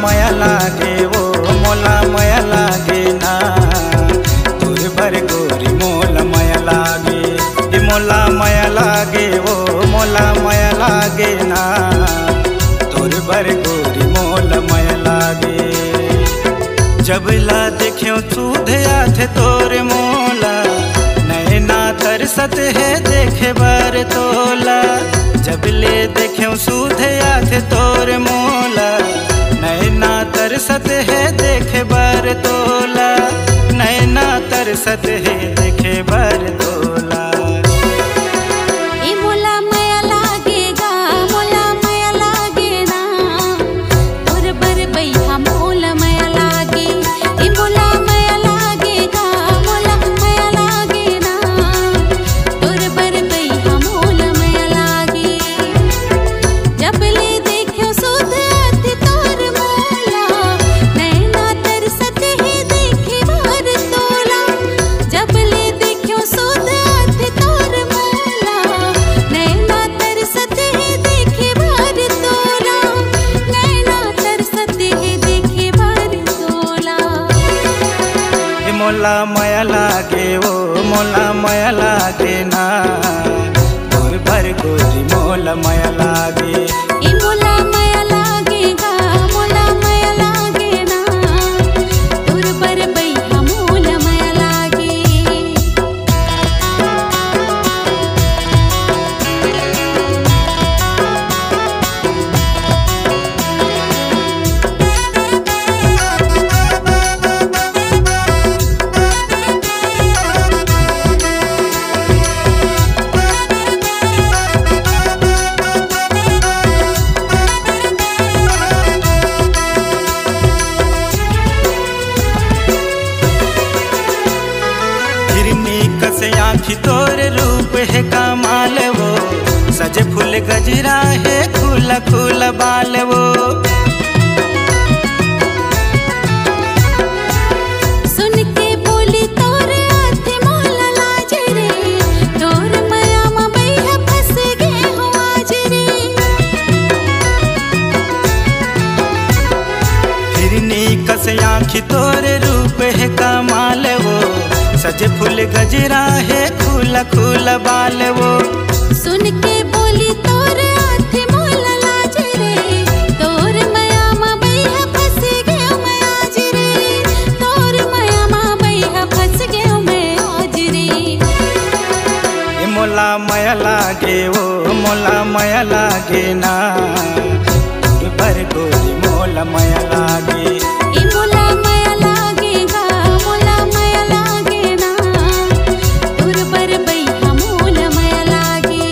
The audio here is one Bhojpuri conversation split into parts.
माया लागे वो मोला माया लागे ना तोर बर गोरी मोला माया लागे मोला माया लागे वो मोला माया लागे ना तोर बर गोरी मोला माया लागे। जब ला देखियो सूधे आथे तोर मोला नैना तरसत है देखे बर तोला। जब ले देखियो सूधे आथे तोर मोला नैना तरसत है देखे बर तोला नैना तरसत है देखे बर तोला। मोला माया लागे वो मोला माया लागे ना तोर बर गोरी मोला माया लागे। मोला माया लागे गा मोला माया लागे ना तोर बर बैहा मोला माया लागे। आँखी तोर रूप है कमाल वो सजे फूल गजरा है खुला खुला बाल वो। सुन के बोली तोर आथे मोला लाज रे तोर माया में बैहा फंस गए हो आज रे। हिरनी कस आँखी तोर रूप है कमाल वो सजे फूल गजरा है खुला खुला बाल वो। सुन के बोली तोर आथे मोला लाज रे तोर माया में बैहा फंस गए मैं आज रे तोर माया में बैहा फंस गए मैं आज रे। मोला माया लागे वो मोला माया लागे ना तोर बर गोरी मोला माया लागे। मोला माया लागे गा मोला माया लागे ना तोर बर बैहा मोला माया लागे।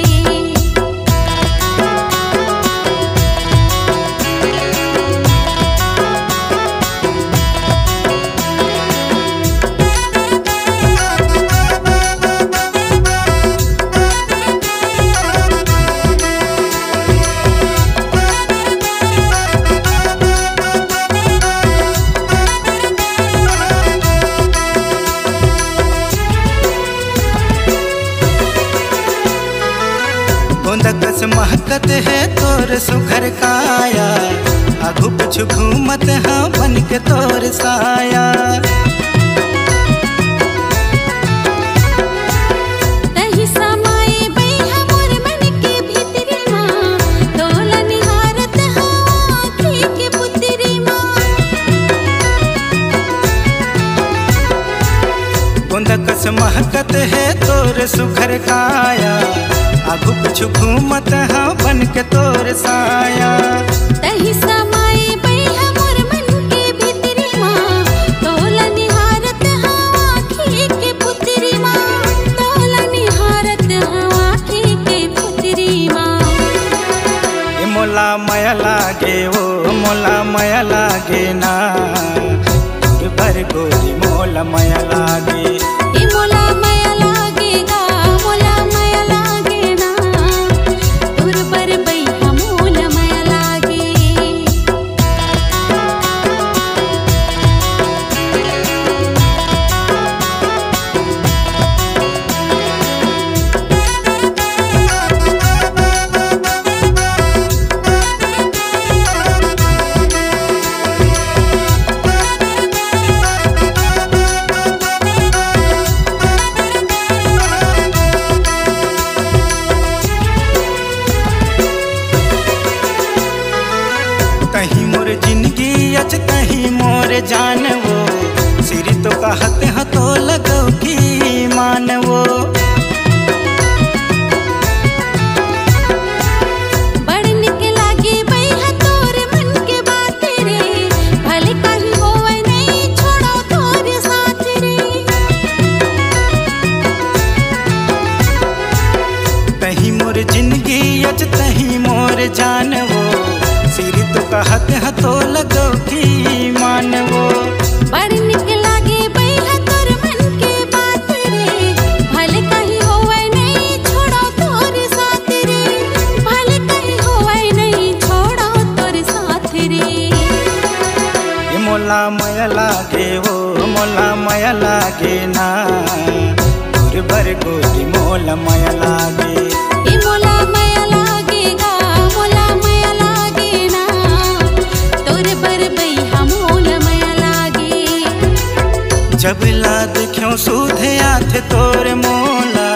कस महकत है तोर सुघर काया आगू पीछू घूमत हाँ बन के तोर साया। तही समाए बैहा मोर मन के भीतरी माँ तोला निहारत हाँ आँखी के पुतरी माँ। गोंदा कस महकत है तोर सुघर काया आगू पीछू घूमत हाँ बन के तोर साया। तही समाए बैहा मोर मन के भीतरी माँ तोला निहारत हाँ आँखी के पुतरी माँ तोला निहारत हाँ आँखी के पुतरी माँ। मोला माया लागे वो मोला माया लागे ना तोर बर गोरी मोला माया लागे। मोला माया लागे गा मोला माया लागे ना तोर बर बैहा मोला माया लागे। बेचतही मोर जान वो सिर तो कहत हतो लगो की मान वो बड़ी निक लागे बैहा तोर मन के बात रे भले कहीं होवे नहीं छोड़ो तोर साथ रे भले कहीं होवे नहीं छोड़ो तोर साथ रे मोला माया लागे वो मोला माया लागे ना तोर बर गोरी मोला माया लागे मोला माया लागेगा मोला माया लागे ना तोर बर बैहा मोला माया लागे जब ला देखियो सूधे आथ तोर मोला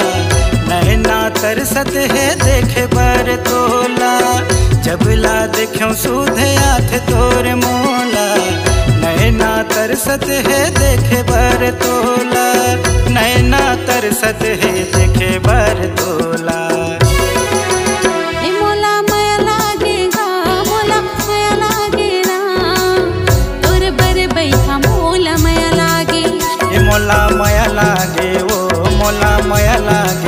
नैना तरसत है देखे बर तोला जब ला देखियो सूधे आथ तोर मोला नैना तरसत है देखे बर तोला नैना तरसत है देखे बर तोला मोला माया लागेगा मोला माया लागे ना तोर बर बैहा मोला माया लागे मोला माया लागे वो मोला माया लागे